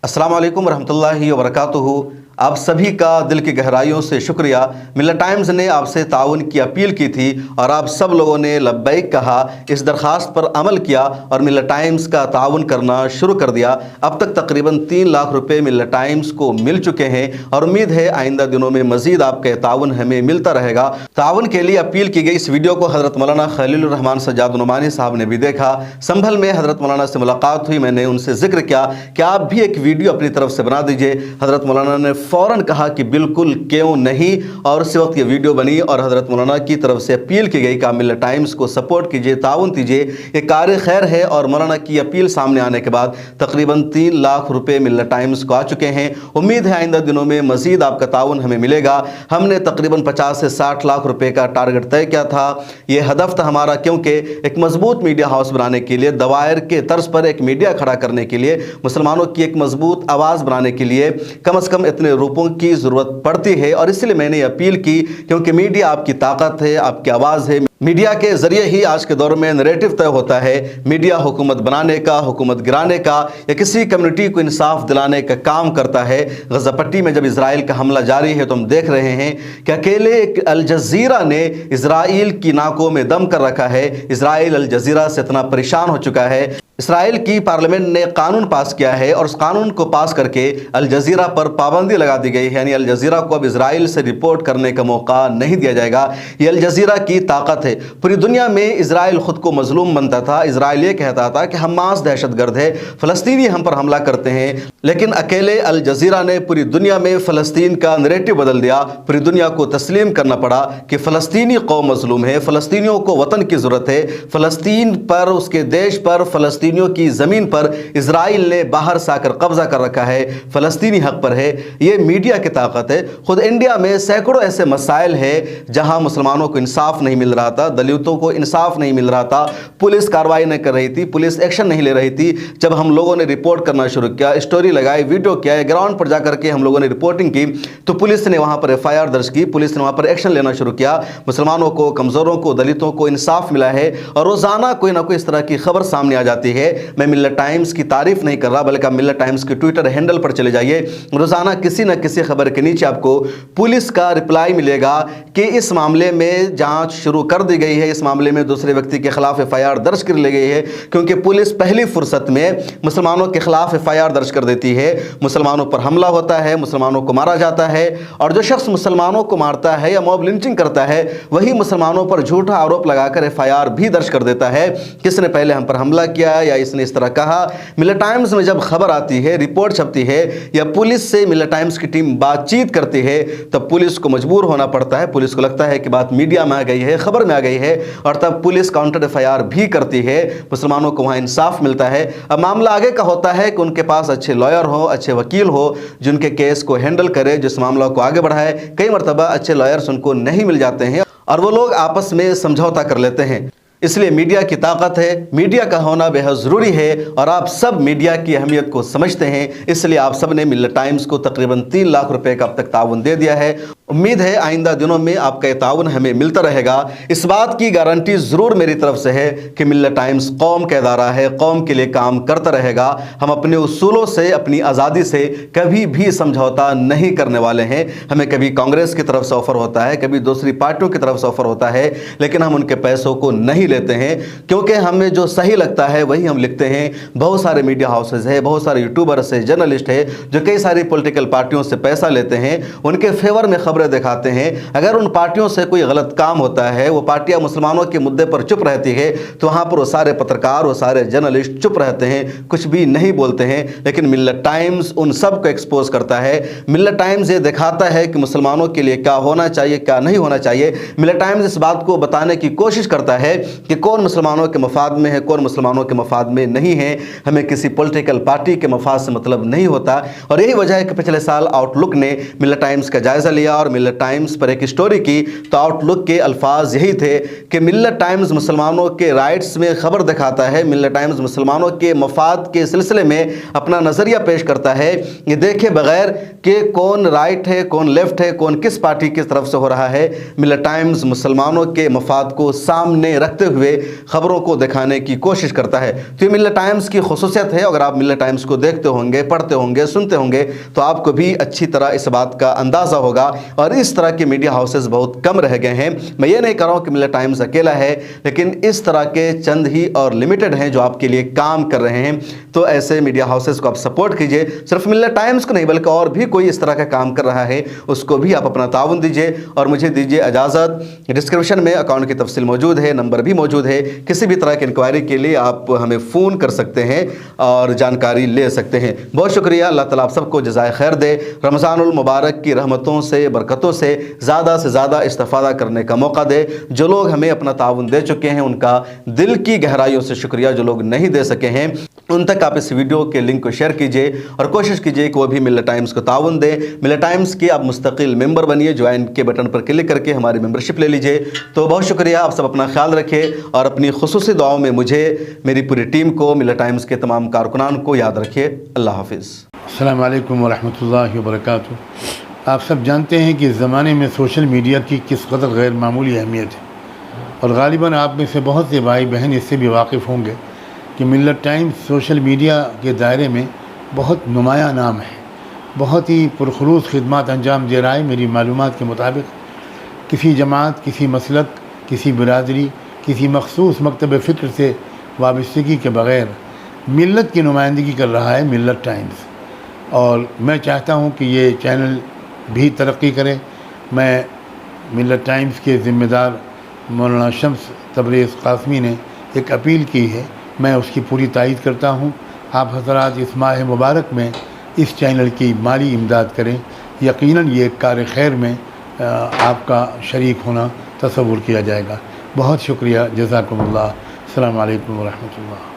अस्सलाम वालेकुम रहमतुल्लाहि व बरकातुहू। आप सभी का दिल की गहराइयों से शुक्रिया। मिल्लत टाइम्स ने आपसे ताउन की अपील की थी और आप सब लोगों ने लब्बैक कहा, इस दरख्वास्त पर अमल किया और मिल्लत टाइम्स का ताउन करना शुरू कर दिया। अब तक तकरीबन 3 लाख रुपए मिल्लत टाइम्स को मिल चुके हैं और उम्मीद है आइंदा दिनों में मजीद आपका ताउन हमें मिलता रहेगा। ताउन के लिए अपील की गई इस वीडियो को हज़रत मौलाना खलीलुर रहमान सज्जाद नुमानी साहब ने भी देखा। संभल में हज़रत मौलाना से मुलाकात हुई, मैंने उनसे जिक्र किया कि आप भी एक वीडियो अपनी तरफ से बना दीजिए। हज़रत मौलाना ने फ़ौरन कहा कि बिल्कुल क्यों नहीं, और उसी वक्त ये वीडियो बनी और हज़रत मौलाना की तरफ से अपील की गई कि आप मिल्लत टाइम्स को सपोर्ट कीजिए, ताउन कीजिए, ये कार खैर है। और मौलाना की अपील सामने आने के बाद तकरीबन 3 लाख रुपए मिल्लत टाइम्स को आ चुके हैं। उम्मीद है आइंदा दिनों में मजीद आपका ताउन हमें मिलेगा। हमने तकरीबन 50 से 60 लाख रुपए का टारगेट तय किया था। ये हदफ था हमारा, क्योंकि एक मजबूत मीडिया हाउस बनाने के लिए, दवायर के तर्ज पर एक मीडिया खड़ा करने के लिए, मुसलमानों की एक मजबूत आवाज़ बनाने के लिए कम से कम इतने रुपयों की ज़रूरत पड़ती है। और इसलिए मैंने अपील की, क्योंकि मीडिया आपकी ताकत है, आपकी आवाज़ है। मीडिया के ज़रिए ही आज के दौर में नैरेटिव तय होता है। मीडिया हुकूमत बनाने का, हुकूमत गिराने का या किसी कम्युनिटी को इंसाफ दिलाने का काम करता है। गज़ा पट्टी में जब इजराइल का हमला जारी है तो हम देख रहे हैं कि अकेले अल जज़ीरा ने इजराइल की नाकों में दम कर रखा है। इजराइल अल जज़ीरा से इतना परेशान हो चुका है। इसराइल की पार्लियामेंट ने कानून पास किया है और उस कानून को पास करके अल जज़ीरा पर पाबंदी लगा दी गई है, यानी अल जज़ीरा को अब इजराइल से रिपोर्ट करने का मौका नहीं दिया जाएगा। ये अल जज़ीरा की ताकत है। पूरी दुनिया में इजराइल खुद को मजलूम बनता था। इजराइल ये कहता था कि हमास दहशतगर्द है, फ़लस्तीनी हम पर हमला करते हैं, लेकिन अकेले अल जज़ीरा ने पूरी दुनिया में फ़लस्तीन का नैरेटिव बदल दिया। पूरी दुनिया को तस्लीम करना पड़ा कि फ़लस्तीनी कौम मजलूम है, फ़लस्तीनियों को वतन की ज़रूरत है, फ़लस्तीन पर, उसके देश पर, फ़लस्तीनियों की ज़मीन पर इजराइल ने बाहर से आकर कब्जा कर रखा है, फ़लस्तीनी हक पर है। ये मीडिया की ताकत है। खुद इंडिया में सैकड़ों ऐसे मसाइल है जहां मुसलमानों को इंसाफ नहीं मिल रहा था, दलितों को इंसाफ नहीं मिल रहा था, पुलिस कार्रवाई नहीं कर रही थी, पुलिस एक्शन नहीं ले रही थी। जब हम लोगों ने रिपोर्ट करना शुरू किया, स्टोरी लगाई, वीडियो किया, ग्राउंड पर जाकर के हम लोगों ने रिपोर्टिंग की, तो पुलिस ने वहां पर FIR दर्ज की, पुलिस ने वहां पर एक्शन लेना शुरू किया। मुसलमानों को, कमज़ोरों को, दलितों को इंसाफ मिला है और रोज़ाना कोई ना कोई इस तरह की खबर सामने आ जाती है। मैं मिल्लत टाइम्स की तारीफ नहीं कर रहा, बल्कि मिल्लत टाइम्स के ट्विटर हैंडल पर चले जाइए, रोज़ाना किसी न किसी खबर के नीचे आपको पुलिस का रिप्लाई मिलेगा कि इस मामले में जांच शुरू कर दी गई है, इस मामले में दूसरे व्यक्ति के खिलाफ FIR दर्ज कर ली गई है। क्योंकि पुलिस पहली फुर्सत में मुसलमानों के खिलाफ FIR दर्ज कर देती है। मुसलमानों पर हमला होता है, मुसलमानों को मारा जाता है, और जो शख्स मुसलमानों को मारता है या मॉब लिंचिंग करता है, वही मुसलमानों पर झूठा आरोप लगाकर FIR भी दर्ज कर देता है, किसने पहले हम पर हमला किया या इसने इस तरह कहा। मिल्लत टाइम्स में जब खबर आती है, रिपोर्ट छपती है या पुलिस से मिल्लत टाइम्स की टीम बातचीत करती है, तब पुलिस को मजबूर होना पड़ता है। पुलिस को लगता है कि बात मीडिया में आ गई है, खबर में आ गई है, और तब पुलिस काउंटर FIR भी करती है। मुसलमानों को वहाँ इंसाफ मिलता है। अब मामला आगे का होता है कि उनके पास अच्छे लॉयर हो, अच्छे वकील हो, जिनके केस को हैंडल करे, जिस मामला को आगे बढ़ाए। कई मरतबा अच्छे लॉयर्स उनको नहीं मिल जाते हैं और वो लोग आपस में समझौता कर लेते हैं। इसलिए मीडिया की ताकत है, मीडिया का होना बेहद ज़रूरी है, और आप सब मीडिया की अहमियत को समझते हैं। इसलिए आप सब ने मिल्लत टाइम्स को तकरीबन 3 लाख रुपए का अब तक ताउन दे दिया है। उम्मीद है आइंदा दिनों में आपका ये ताउन हमें मिलता रहेगा। इस बात की गारंटी ज़रूर मेरी तरफ से है कि मिल्लत टाइम्स कौम का इदारा है, कौम के लिए काम करता रहेगा। हम अपने उसूलों से, अपनी आज़ादी से कभी भी समझौता नहीं करने वाले हैं। हमें कभी कांग्रेस की तरफ से ऑफ़र होता है, कभी दूसरी पार्टियों की तरफ से ऑफ़र होता है, लेकिन हम उनके पैसों को नहीं लेते हैं, क्योंकि हमें जो सही लगता है वही हम लिखते हैं। बहुत सारे मीडिया हाउसेज है, बहुत सारे यूट्यूबर्स है, जर्नलिस्ट है, जो कई सारी पॉलिटिकल पार्टियों से पैसा लेते हैं, उनके फेवर में खबरें दिखाते हैं। अगर उन पार्टियों से कोई गलत काम होता है, वो पार्टियां मुसलमानों के मुद्दे पर चुप रहती है, तो वहाँ पर वो सारे पत्रकार, वो सारे जर्नलिस्ट चुप रहते हैं, कुछ भी नहीं बोलते हैं। लेकिन मिल्लत टाइम्स उन सब को एक्सपोज करता है। मिल्लत टाइम्स ये दिखाता है कि मुसलमानों के लिए क्या होना चाहिए, क्या नहीं होना चाहिए। मिल्लत टाइम्स इस बात को बताने की कोशिश करता है कि कौन मुसलमानों के मफाद में है, कौन मुसलमानों के मफाद में नहीं है। हमें किसी पॉलिटिकल पार्टी के मफाद से मतलब नहीं होता। और यही वजह है कि पिछले साल आउटलुक ने मिल्लत टाइम्स का जायज़ा लिया और اور ملت ٹائمز پر ایک سٹوری کی تو آؤٹ لک کے الفاظ یہی تھے کہ ملت ٹائمز مسلمانوں کے رائٹس میں خبر دکھاتا ہے، ملت ٹائمز مسلمانوں کے مفاد کے سلسلے میں اپنا نظریہ پیش کرتا ہے، یہ دیکھے بغیر کہ کون رائٹ ہے، کون لیفٹ ہے، کون کس پارٹی کی طرف سے ہو رہا ہے، ملت ٹائمز مسلمانوں کے مفاد کو سامنے رکھتے ہوئے خبروں کو دکھانے کی کوشش کرتا ہے۔ تو یہ ملت ٹائمز کی خصوصیت ہے۔ اگر آپ ملت ٹائمز کو دیکھتے ہوں گے، پڑھتے ہوں گے، سنتے ہوں گے تو آپ کو بھی اچھی طرح اس بات کا اندازہ ہوگا، اور اس طرح کے میڈیا ہاؤسز بہت کم رہ گئے ہیں۔ میں یہ نہیں کہہ رہا ہوں کہ ملت ٹائمز اکیلا ہے، لیکن اس طرح کے چند ہی اور لمیٹڈ ہیں جو آپ کے لیے کام کر رہے ہیں۔ تو ایسے میڈیا ہاؤسز کو آپ سپورٹ کیجئے، صرف ملت ٹائمز کو نہیں بلکہ اور بھی کوئی اس طرح کا کام کر رہا ہے اس کو بھی آپ اپنا تعاون دیجئے۔ اور مجھے دیجئے اجازت، ڈسکرپشن میں اکاؤنٹ کی تفصیل موجود ہے، نمبر بھی موجود ہے، کسی بھی طرح کی انکوائری کے لیے آپ ہمیں فون کر سکتے ہیں اور جانکاری لے سکتے ہیں۔ بہت شکریہ، اللہ تعالیٰ آپ سب کو جزائے خیر دے، رمضان المبارک کی رحمتوں سے، برکتوں سے زیادہ استفادہ کرنے کا موقع دے۔ جو لوگ ہمیں اپنا تعاون دے چکے ہیں ان کا دل کی گہرائیوں سے شکریہ، جو لوگ نہیں دے سکے ہیں ان تک آپ اس ویڈیو کے لنک کو شیئر کیجئے اور کوشش کیجئے کہ وہ بھی ملت ٹائمز کو تعاون دے۔ ملت ٹائمز کے آپ مستقل ممبر بنیے، جوائن کے بٹن پر کلک کر کے ہماری ممبرشپ لے لیجئے۔ تو بہت شکریہ، آپ سب اپنا خیال رکھیں اور اپنی خصوصی دعاؤں میں مجھے، میری پوری ٹیم کو، ملت ٹائمز کے تمام کارکنان کو یاد رکھیے۔ اللہ حافظ۔ السلام علیکم ورحمۃ اللہ وبرکاتہ۔ آپ سب جانتے ہیں کہ اس زمانے میں سوشل میڈیا کی کس قدر غیر معمولی اہمیت ہے، اور غالباً آپ میں سے بہت سے بھائی بہن اس سے بھی واقف ہوں گے کہ ملت ٹائمز سوشل میڈیا کے دائرے میں بہت نمایاں نام ہے، بہت ہی پرخلوص خدمات انجام دے رہا ہے۔ میری معلومات کے مطابق کسی جماعت، کسی مسلک، کسی برادری، کسی مخصوص مکتب فکر سے وابستگی کے بغیر ملت کی نمائندگی کر رہا ہے ملت ٹائمز، اور میں چاہتا ہوں کہ یہ چینل بھی ترقی کرے۔ میں ملت ٹائمز کے ذمہ دار مولانا شمس تبریز قاسمی نے ایک اپیل کی ہے، میں اس کی پوری تائید کرتا ہوں۔ آپ حضرات اس ماہ مبارک میں اس چینل کی مالی امداد کریں، یقیناً یہ ایک کار خیر میں آپ کا شریک ہونا تصور کیا جائے گا۔ بہت شکریہ، جزاکم اللہ۔ السلام علیکم ورحمۃ اللہ۔